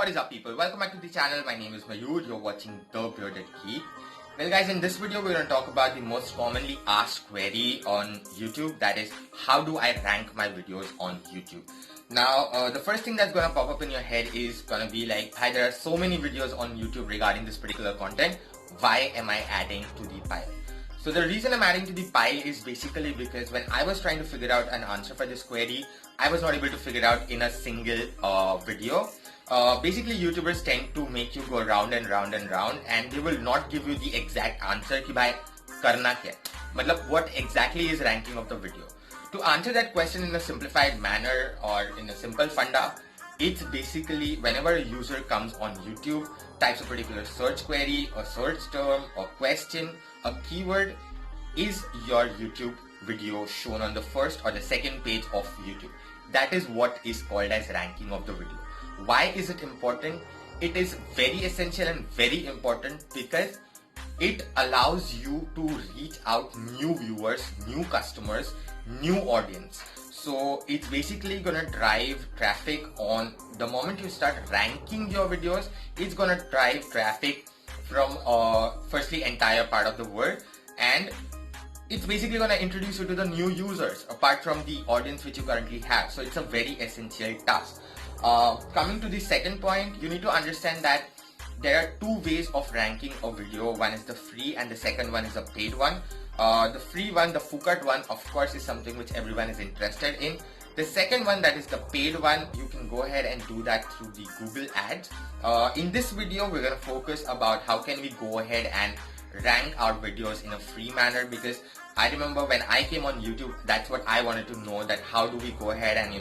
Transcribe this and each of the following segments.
What is up, people? Welcome back to the channel. My name is Mayur. You're watching The Bearded Geek. Well guys, in this video we're going to talk about the most commonly asked query on YouTube, that is, how do I rank my videos on YouTube? Now, the first thing that's going to pop up in your head is going to be like, hi, there are so many videos on YouTube regarding this particular content. Why am I adding to the pile? So the reason I'm adding to the pile is basically because when I was trying to figure out an answer for this query, I was not able to figure it out in a single video. Basically, YouTubers tend to make you go round and round and round, and they will not give you the exact answer ki bhai karna kya. Matlab, what exactly is ranking of the video? To answer that question in a simplified manner or in a simple funda, it's basically whenever a user comes on YouTube, types a particular search query, a search term, or question, a keyword, is your YouTube video shown on the first or the second page of YouTube. That is what is called as ranking of the video. Why is it important? It is very essential and very important because it allows you to reach out new viewers, new customers, new audience. So it's basically gonna drive traffic on the moment you start ranking your videos. It's gonna drive traffic from firstly entire part of the world, and it's basically gonna introduce you to the new users apart from the audience which you currently have. So it's a very essential task. Coming to the second point, you need to understand that there are two ways of ranking a video. One is the free and the second one is a paid one. The free one, the Fukat one, of course, is something which everyone is interested in. The second one, that is the paid one, you can go ahead and do that through the Google ads. In this video, we're going to focus about how can we go ahead and rank our videos in a free manner, because I remember when I came on YouTube, that's what I wanted to know, that how do we go ahead and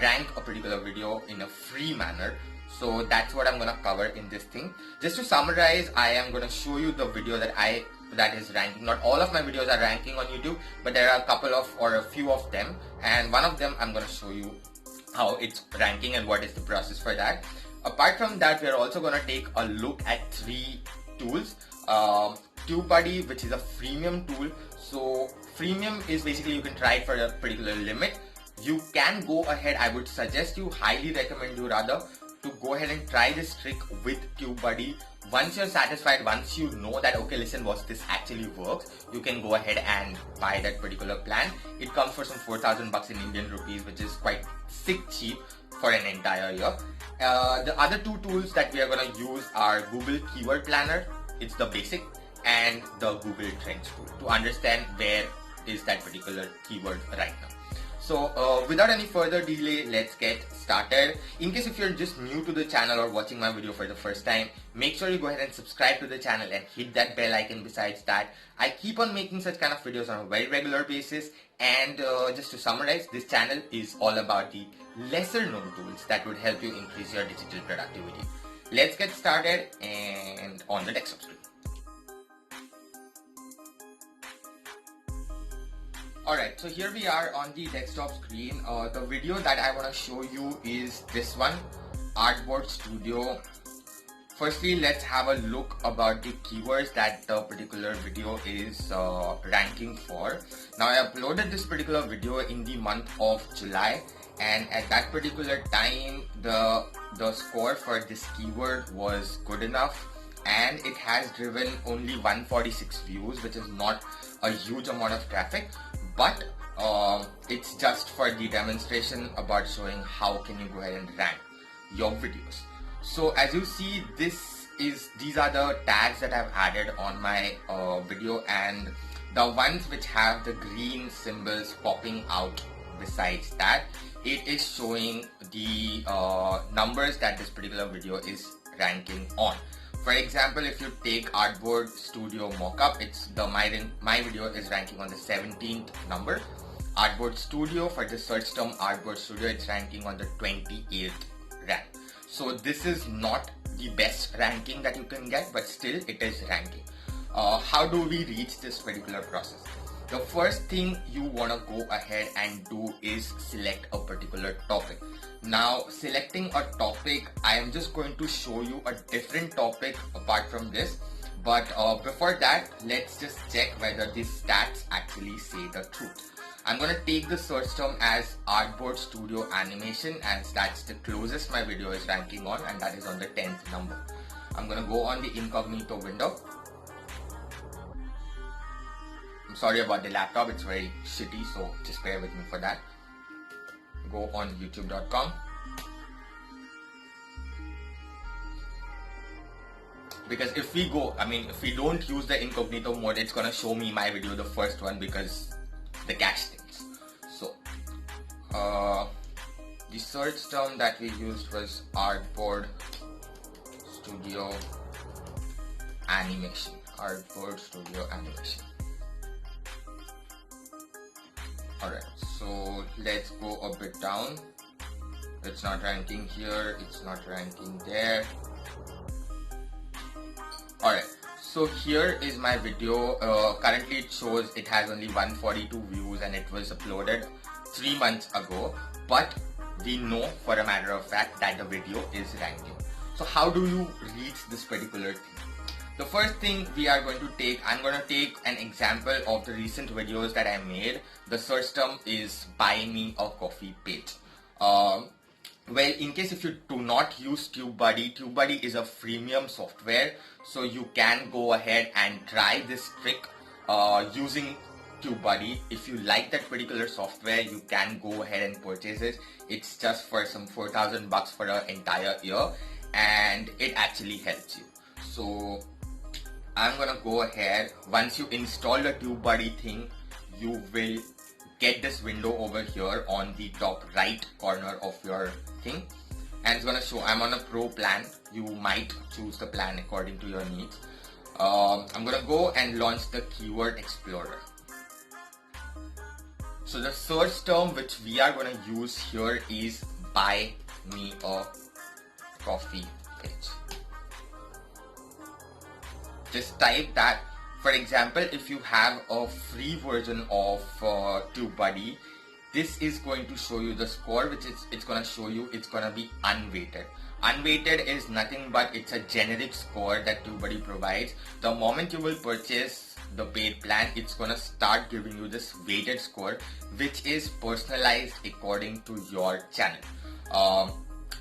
rank a particular video in a free manner. So that's what I'm going to cover in this thing. Just to summarize, I am going to show you the video that is ranking. Not all of my videos are ranking on YouTube, but there are a couple of or a few of them, and one of them I'm going to show you how it's ranking and what is the process for that. Apart from that, we're also going to take a look at three tools. Tubebuddy, which is a freemium tool. So freemium is basically you can try it for a particular limit. You can go ahead, I would suggest you, highly recommend you rather, to go ahead and try this trick with Tubebuddy. Once you're satisfied, once you know that, okay, listen, what this actually works, you can go ahead and buy that particular plan. It comes for some 4,000 bucks in Indian rupees, which is quite sick cheap for an entire year. The other two tools that we are going to use are Google Keyword Planner, it's the basic, and the Google Trends tool to understand where is that particular keyword right now. So without any further delay, let's get started. In case if you're just new to the channel or watching my video for the first time, make sure you go ahead and subscribe to the channel and hit that bell icon. Besides that, I keep on making such kind of videos on a very regular basis. And just to summarize, this channel is all about the lesser known tools that would help you increase your digital productivity. Let's get started and on the desktop screen. Alright, so here we are on the desktop screen. The video that I want to show you is this one, Artboard Studio. Firstly, let's have a look about the keywords that the particular video is ranking for. Now, I uploaded this particular video in the month of July, and at that particular time, the score for this keyword was good enough, and it has driven only 146 views, which is not a huge amount of traffic. But it's just for the demonstration about showing how can you go ahead and rank your videos. So as you see, these are the tags that I've added on my video, and the ones which have the green symbols popping out besides that, it is showing the numbers that this particular video is ranking on. For example, if you take Artboard Studio Mockup, it's my video is ranking on the 17th number. Artboard Studio, for the search term Artboard Studio, it's ranking on the 28th rank. So this is not the best ranking that you can get, but still it is ranking. How do we reach this particular process? The first thing you want to go ahead and do is select a particular topic. Now, selecting a topic, I am just going to show you a different topic apart from this. But before that, let's just check whether these stats actually say the truth. I'm gonna take the search term as Artboard Studio Animation, as that's the closest my video is ranking on, and that is on the 10th number. I'm gonna go on the incognito window. I'm sorry about the laptop, it's very shitty, so just bear with me for that. Go on youtube.com. Because if we don't use the incognito mode, it's gonna show me my video, the first one, because the cache things. So, the search term that we used was Artboard Studio Animation. Artboard Studio Animation. Alright, so let's go a bit down. It's not ranking here, it's not ranking there. Alright, so here is my video. Currently it shows it has only 142 views and it was uploaded 3 months ago, but we know for a matter of fact that the video is ranking. So how do you reach this particular thing? The first thing we are going to take, I'm going to take an example of the recent videos that I made. The search term is Buy Me a Coffee page. Well, in case if you do not use Tubebuddy, Tubebuddy is a freemium software, so you can go ahead and try this trick using Tubebuddy. If you like that particular software, you can go ahead and purchase it. It's just for some 4,000 bucks for an entire year, and it actually helps you. So I'm gonna go ahead. Once you install the Tubebuddy thing, you will get this window over here on the top right corner of your thing, and it's gonna show I'm on a pro plan. You might choose the plan according to your needs. I'm gonna go and launch the keyword explorer. So the search term which we are gonna use here is Buy Me a Coffee page. Just type that. For example, if you have a free version of Tubebuddy, this is going to show you the score, which it's going to show you it's going to be unweighted. Unweighted is nothing but it's a generic score that Tubebuddy provides. The moment you will purchase the paid plan, it's going to start giving you this weighted score, which is personalized according to your channel.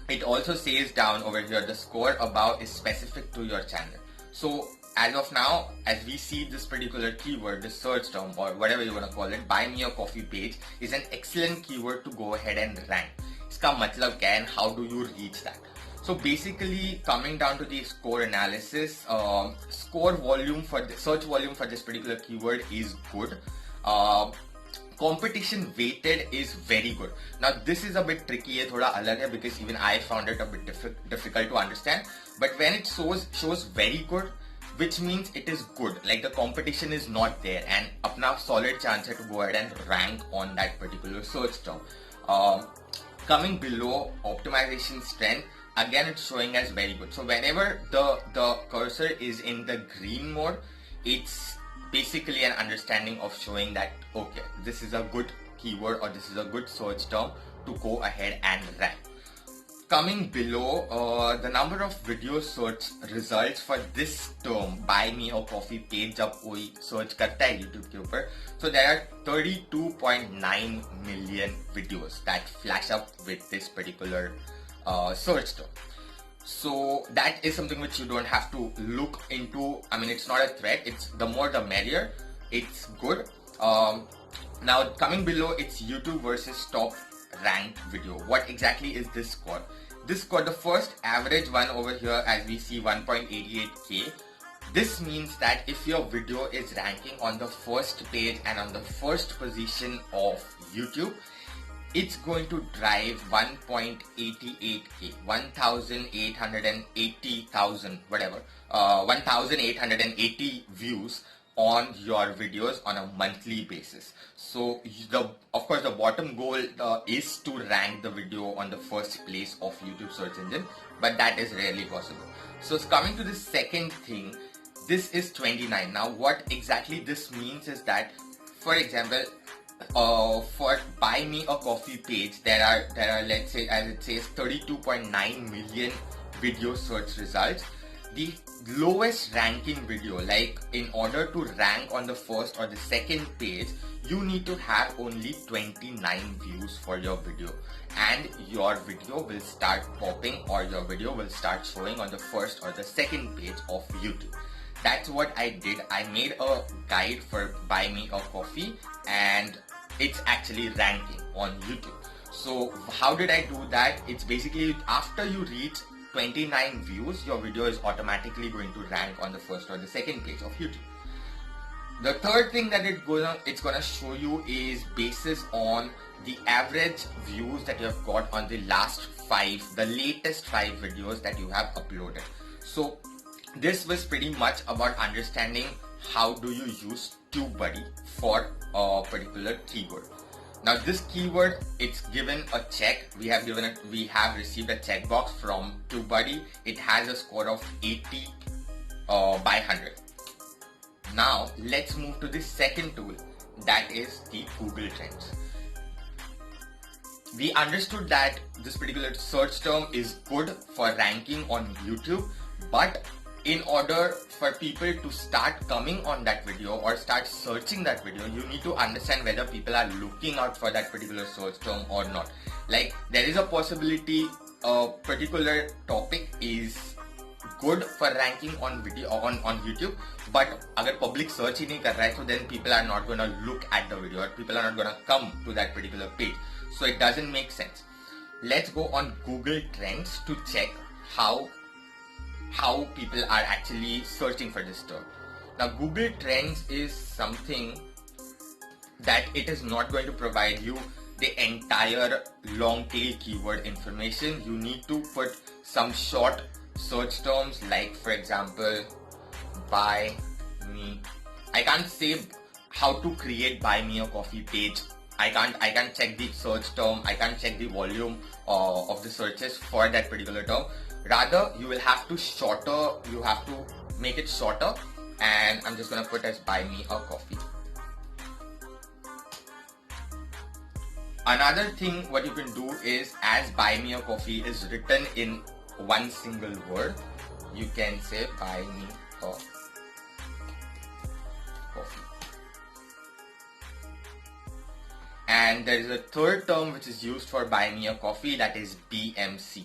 It also says down over here, the score above is specific to your channel. So as of now, as we see this particular keyword, the search term or whatever you want to call it, Buy Me a Coffee page is an excellent keyword to go ahead and rank. Iska matlab kya hai and how do you reach that? So basically, coming down to the score analysis, score volume for the search volume for this particular keyword is good. Competition weighted is very good. Now this is a bit tricky, ye thoda alag hai, because even I found it a bit difficult to understand. But when it shows very good, which means it is good, like the competition is not there and apna solid chance hai to go ahead and rank on that particular search term. Coming below optimization strength, again it's showing as very good. So whenever the cursor is in the green mode, it's basically an understanding of showing that okay, this is a good keyword or this is a good search term to go ahead and rank. Coming below, the number of video search results for this term, Buy Me a Coffee page, जब कोई search करता है YouTube के ऊपर, so there are 32.9 million videos that flash up with this particular search term. So that is something which you don't have to look into. I mean, it's not a threat. It's the more the merrier. It's good. Now coming below, it's YouTube versus top ranked video. What exactly is this score? This score, the first average one over here, as we see 1.88k. This means that if your video is ranking on the first page and on the first position of YouTube, it's going to drive 1.88k, 1,880 views on your videos on a monthly basis. So of course the bottom goal is to rank the video on the first place of YouTube search engine, but that is rarely possible. So coming to the second thing, this is 29. Now what exactly this means is that, for example, for Buy Me a Coffee page, there are let's say, as it says, 32.9 million video search results. the lowest ranking video, like in order to rank on the first or the second page, you need to have only 29 views for your video, and your video will start popping, or your video will start showing on the first or the second page of YouTube. That's what I did. I made a guide for Buy Me a Coffee, and it's actually ranking on YouTube. So how did I do that? It's basically after you reach 29 views, your video is automatically going to rank on the first or the second page of YouTube. The third thing that it's gonna show you is basis on the average views that you have got on the latest 5 videos that you have uploaded. So this was pretty much about understanding how do you use Tubebuddy for a particular keyword. Now this keyword, it's given a check. We have received a checkbox from Tubebuddy. It has a score of 80 by 100. Now let's move to the second tool, that is the Google Trends. We understood that this particular search term is good for ranking on YouTube, but in order for people to start coming on that video or start searching that video, you need to understand whether people are looking out for that particular search term or not. Like, there is a possibility a particular topic is good for ranking on video on YouTube, but agar public search hi nahi kar raha hai, so then people are not going to look at the video, or people are not going to come to that particular page. So it doesn't make sense. Let's go on Google Trends to check how people are actually searching for this term. Now Google Trends is something that it is not going to provide you the entire long tail keyword information. You need to put some short search terms, like for example, buy me. I can't say how to create Buy Me a Coffee page. I can't check the search term. I can't check the volume of the searches for that particular term. Rather, you will have to make it shorter, and I'm just gonna put as Buy Me a Coffee. Another thing what you can do is, as Buy Me a Coffee is written in one single word, you can say Buy Me a Coffee. And there is a third term which is used for Buy Me a Coffee, that is BMC.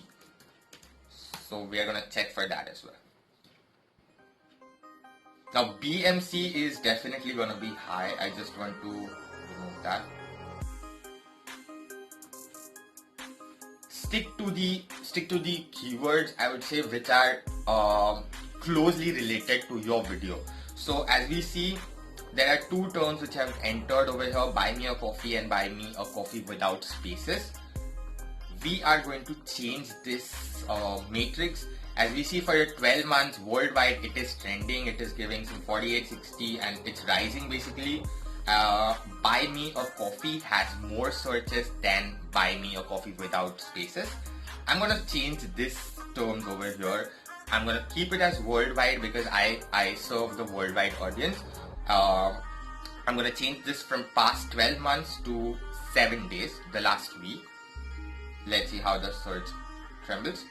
So we are going to check for that as well. Now BMC is definitely going to be high. I just want to remove that. Stick to the keywords, I would say, which are closely related to your video. So as we see, there are two terms which have entered over here, Buy Me a Coffee and Buy Me a Coffee without spaces. We are going to change this matrix. As we see, for your 12 months worldwide, it is trending. It is giving some 48, 60, and it's rising basically. Buy Me a Coffee has more searches than Buy Me a Coffee without spaces. I'm gonna change this terms over here. I'm gonna keep it as worldwide because I serve the worldwide audience. I'm gonna change this from past 12 months to 7 days, the last week. Let's see how the search trembles.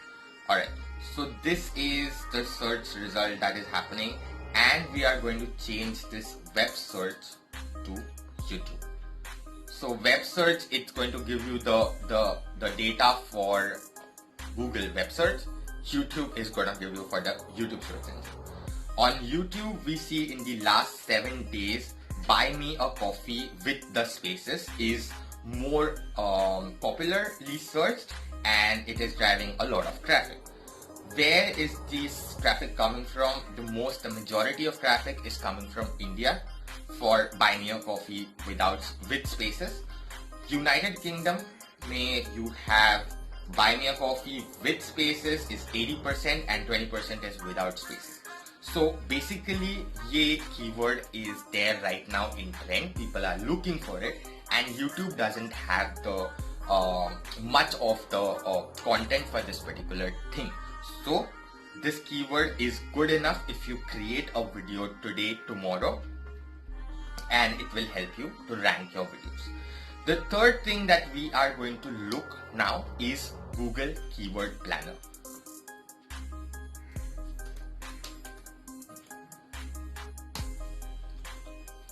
Alright, so this is the search result that is happening, and we are going to change this web search to YouTube. So web search, it's going to give you the data for Google web search. YouTube is going to give you for the YouTube search engine. On YouTube, we see in the last 7 days, Buy Me a Coffee with the spaces is more popularly searched, and it is driving a lot of traffic. Where is this traffic coming from? The majority of traffic is coming from India for Buy Me a Coffee with spaces. United Kingdom, you have Buy Me a Coffee with spaces is 80% and 20% is without spaces. So basically, ye keyword is there right now in trend. People are looking for it, and YouTube doesn't have the much of the content for this particular thing. So this keyword is good enough if you create a video today, tomorrow, and it will help you to rank your videos. The third thing that we are going to look now is Google Keyword Planner.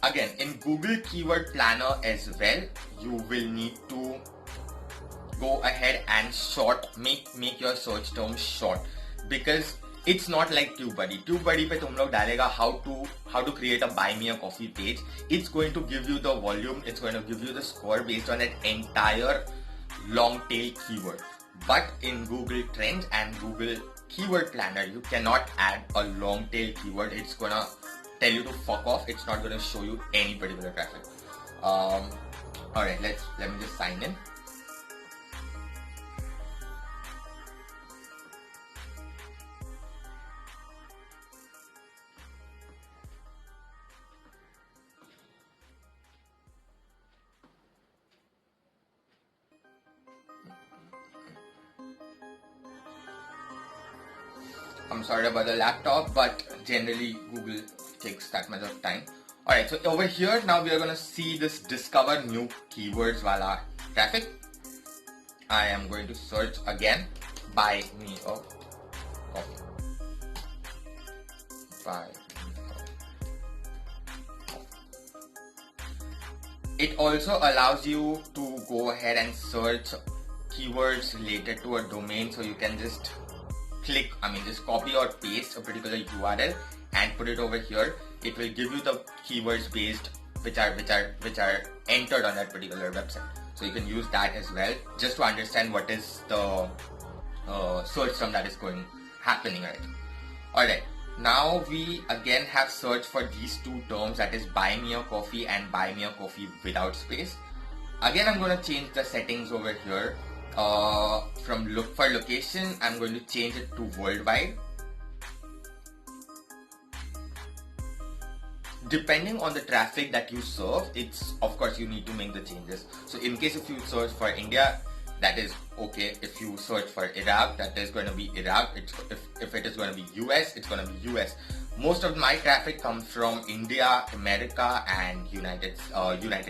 again, in Google Keyword Planner as well, you will need to go ahead and make your search terms short, because it's not like Tubebuddy. Tubebuddy पे तुम लोग डालेगा how to create a buy me a coffee page. It's going to give you the volume, it's going to give you the score based on an entire long tail keyword. But in Google Trends and Google Keyword Planner, you cannot add a long tail keyword. It's gonna tell you to fuck off. It's not gonna show you any particular traffic. Alright, let me just sign in. I'm sorry about the laptop, but generally Google takes that much of time. Alright, so over here now we are gonna see this discover new keywords wala traffic. I am going to search again, buy me a coffee. Buy me a coffee. It also allows you to go ahead and search keywords related to a domain, so you can just just copy or paste a particular URL and put it over here. It will give you the keywords based which are entered on that particular website. So you can use that as well, just to understand what is the search term that is happening, right? Alright, now we again have searched for these two terms, that is buy me a coffee and buy me a coffee without space. Again, I'm going to change the settings over here. From look for location, I'm going to change it to worldwide. Depending on the traffic that you serve, it's of course you need to make the changes. So in case if you search for India, that is okay. If you search for Iraq, that is going to be Iraq. If it is going to be US, it's going to be US. Most of my traffic comes from India, America, and United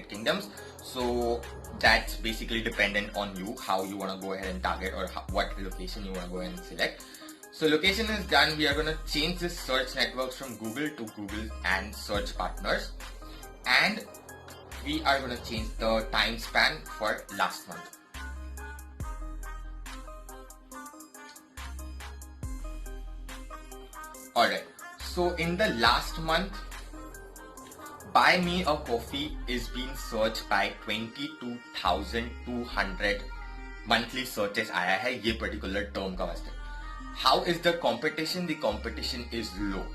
Kingdoms. So that's basically dependent on you, how you want to go ahead and target, or what location you want to go ahead and select. So location is done. We are going to change this search networks from Google to Google and search partners. And we are going to change the time span for last month. Alright, so in the last month, buy me a coffee is being searched by 22,200 monthly searches आया है ये particular term का वास्ते. How is the competition? The competition is low.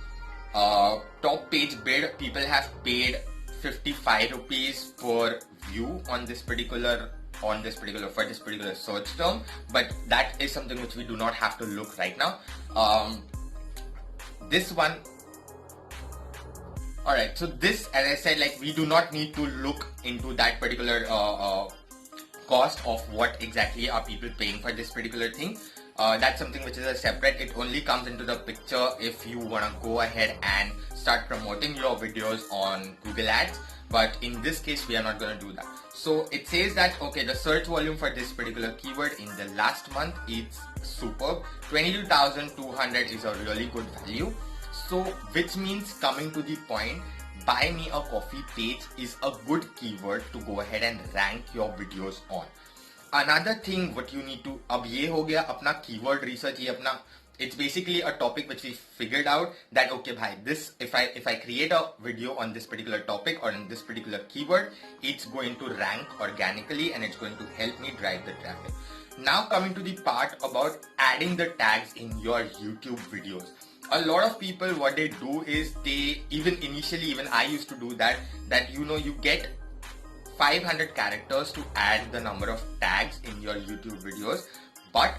Top page bid, people have paid 55 rupees per view on this particular search term, but that is something which we do not have to look right now. This one. Alright, so this, as I said, like we do not need to look into that particular cost of what exactly are people paying for this particular thing. That's something which is a separate. It only comes into the picture if you want to go ahead and start promoting your videos on Google Ads. But in this case, we are not going to do that. So it says that, okay, the search volume for this particular keyword in the last month is superb. 22,200 is a really good value. So which means, coming to the point, buy me a coffee page is a good keyword to go ahead and rank your videos on. Another thing what you need to, अब ये हो गया अपना keyword research, ये अपना, it's basically a topic which we figured out that okay bhai, this if I create a video on this particular topic or in this particular keyword, it's going to rank organically and it's going to help me drive the traffic. Now coming to the part about adding the tags in your YouTube videos. A lot of people, what they do is they, initially even I used to do that you get 500 characters to add the number of tags in your YouTube videos, but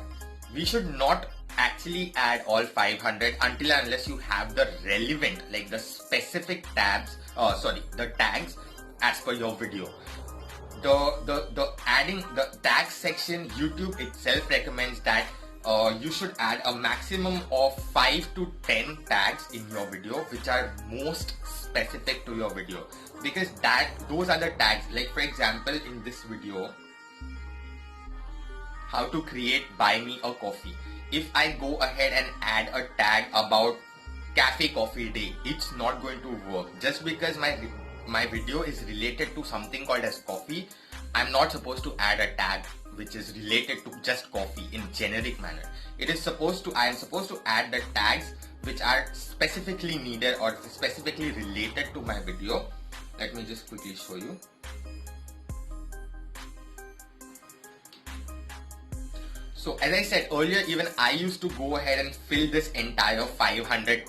we should not actually add all 500 until and unless you have the relevant, like the specific tags as per your video. The adding the tag section, YouTube itself recommends that you should add a maximum of 5 to 10 tags in your video which are most specific to your video, because those are the tags. Like for example, in this video, how to create buy me a coffee, if I go ahead and add a tag about cafe coffee day, it's not going to work, just because my my video is related to something called as coffee, I'm not supposed to add a tag which is related to just coffee in generic manner. I am supposed to add the tags which are specifically needed or specifically related to my video. Let me just quickly show you. So as I said earlier, even I used to go ahead and fill this entire 500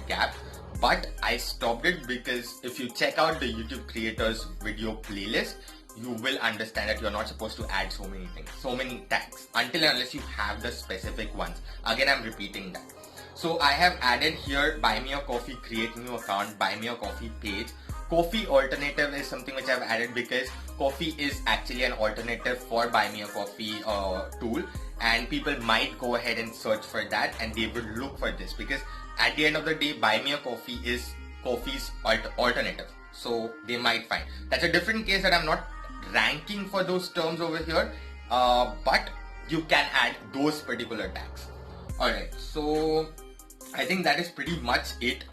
gap, but I stopped it because if you check out the YouTube creators video playlist, you will understand that you're not supposed to add so many things, so many tags, until and unless you have the specific ones. Again, I'm repeating that. So I have added here buy me a coffee, create new account, buy me a coffee page. Coffee alternative is something which I've added because coffee is actually an alternative for buy me a coffee tool, and people might go ahead and search for that and they will look for this because at the end of the day, buy me a coffee is coffee's alternative. So they might find. That's a different case that I'm not ranking for those terms over here, but you can add those particular tags. Alright, so I think that is pretty much it.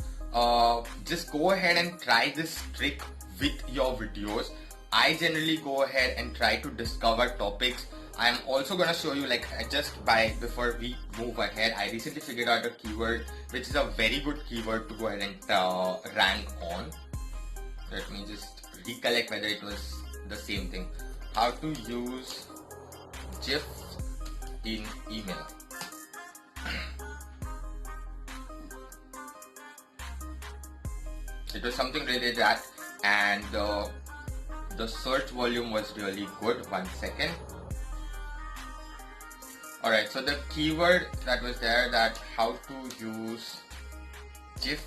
Just go ahead and try this trick with your videos. I generally go ahead and try to discover topics. I'm also gonna show you, like, before we move ahead, I recently figured out a keyword which is a very good keyword to go ahead and rank on. Let me just recollect whether it was the same thing. How to use GIF in email. It was something related to that, and the search volume was really good. 1 second. Alright, so the keyword that was there, that how to use GIF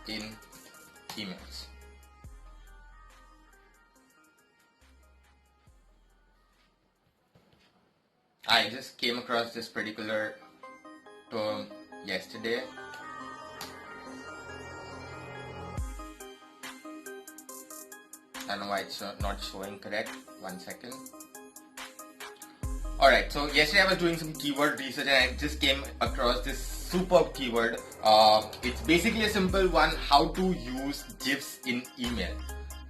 in emails. I just came across this particular term yesterday. I don't know why it's not showing correct. 1 second. Alright, so yesterday I was doing some keyword research and I just came across this superb keyword. It's basically a simple one, how to use GIFs in email.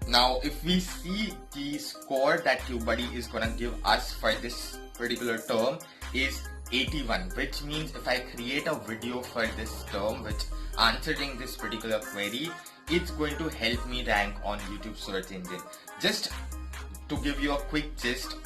Now, if we see the score that Tubebuddy is gonna give us for this particular term is 81, which means if I create a video for this term which answering this particular query, it's going to help me rank on YouTube search engine. Just to give you a quick gist,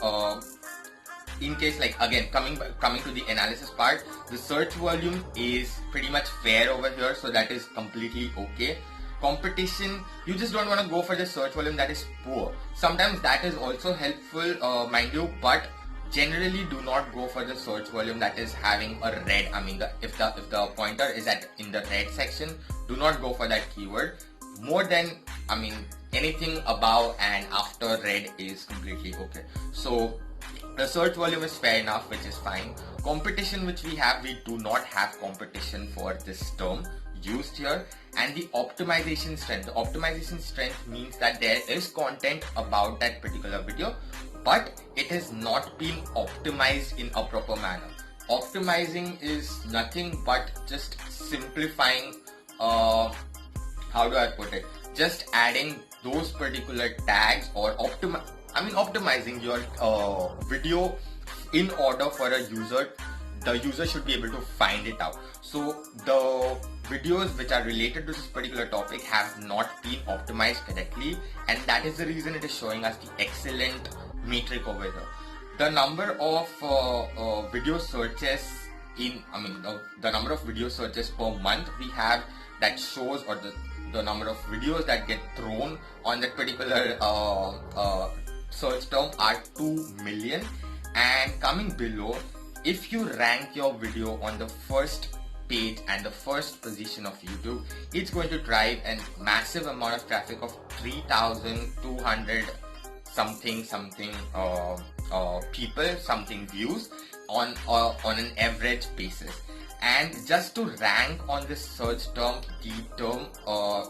in case, like, again, coming to the analysis part, the search volume is pretty much fair over here, so that is completely okay. Competition, you just don't want to go for the search volume that is poor. Sometimes that is also helpful, mind you, but generally do not go for the search volume that is having a red. I mean, if the pointer is in the red section, do not go for that keyword. More than, I mean, anything above and after red is completely okay. So the search volume is fair enough, which is fine. Competition which we do not have competition for this term used here. And the optimization strength. The optimization strength means that there is content about that particular video, but it has not been optimized in a proper manner. Optimizing is nothing but just simplifying, how do I put it? Just adding those particular tags or optimizing your video in order for a user. The user should be able to find it out. So the videos which are related to this particular topic have not been optimized correctly, and that is the reason it is showing us the excellent metric over here. The number of video searches the number of video searches per month we have that shows, or the number of videos that get thrown on that particular search term are 2 million. And coming below, if you rank your video on the first page and the first position of YouTube, it's going to drive a massive amount of traffic of 3,200 something people, something views on an average basis. And just to rank on this search term,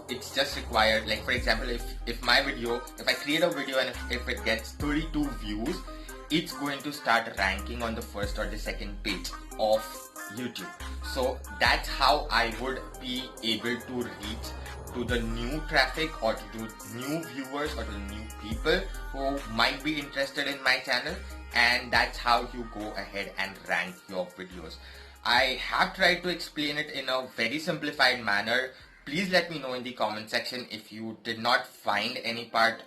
it's just required, like, for example, if I create a video and if it gets 32 views, it's going to start ranking on the first or the second page of YouTube. So that's how I would be able to reach to the new traffic or to the new viewers or to the new people who might be interested in my channel, and that's how you go ahead and rank your videos. I have tried to explain it in a very simplified manner. Please let me know in the comment section if you did not find any part,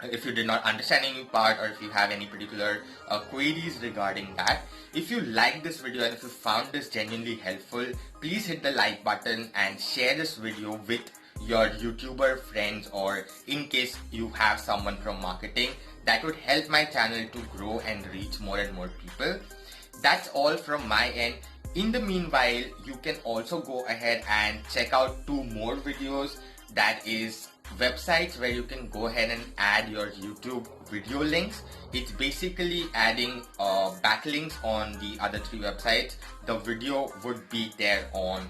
if you did not understand any part, or if you have any particular queries regarding that. If you like this video and if you found this genuinely helpful, please hit the like button and share this video with your YouTuber friends, or in case you have someone from marketing. That would help my channel to grow and reach more and more people. That's all from my end. In the meanwhile, you can also go ahead and check out 2 more videos. That is websites where you can go ahead and add your YouTube video links. It's basically adding backlinks on the other 3 websites. The video would be there on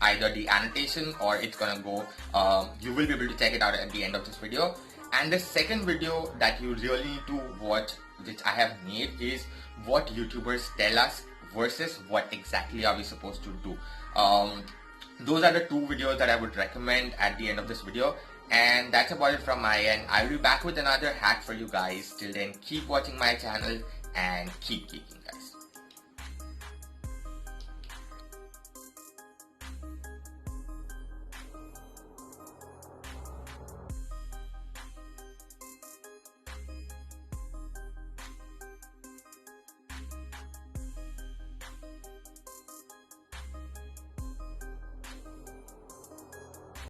either the annotation, or it's gonna go, you will be able to check it out at the end of this video. And the second video that you really need to watch, which I have made, is what YouTubers tell us versus what exactly are we supposed to do. Those are the 2 videos that I would recommend at the end of this video. And that's about it from my end. I'll be back with another hack for you guys. Till then, keep watching my channel and keep geeking.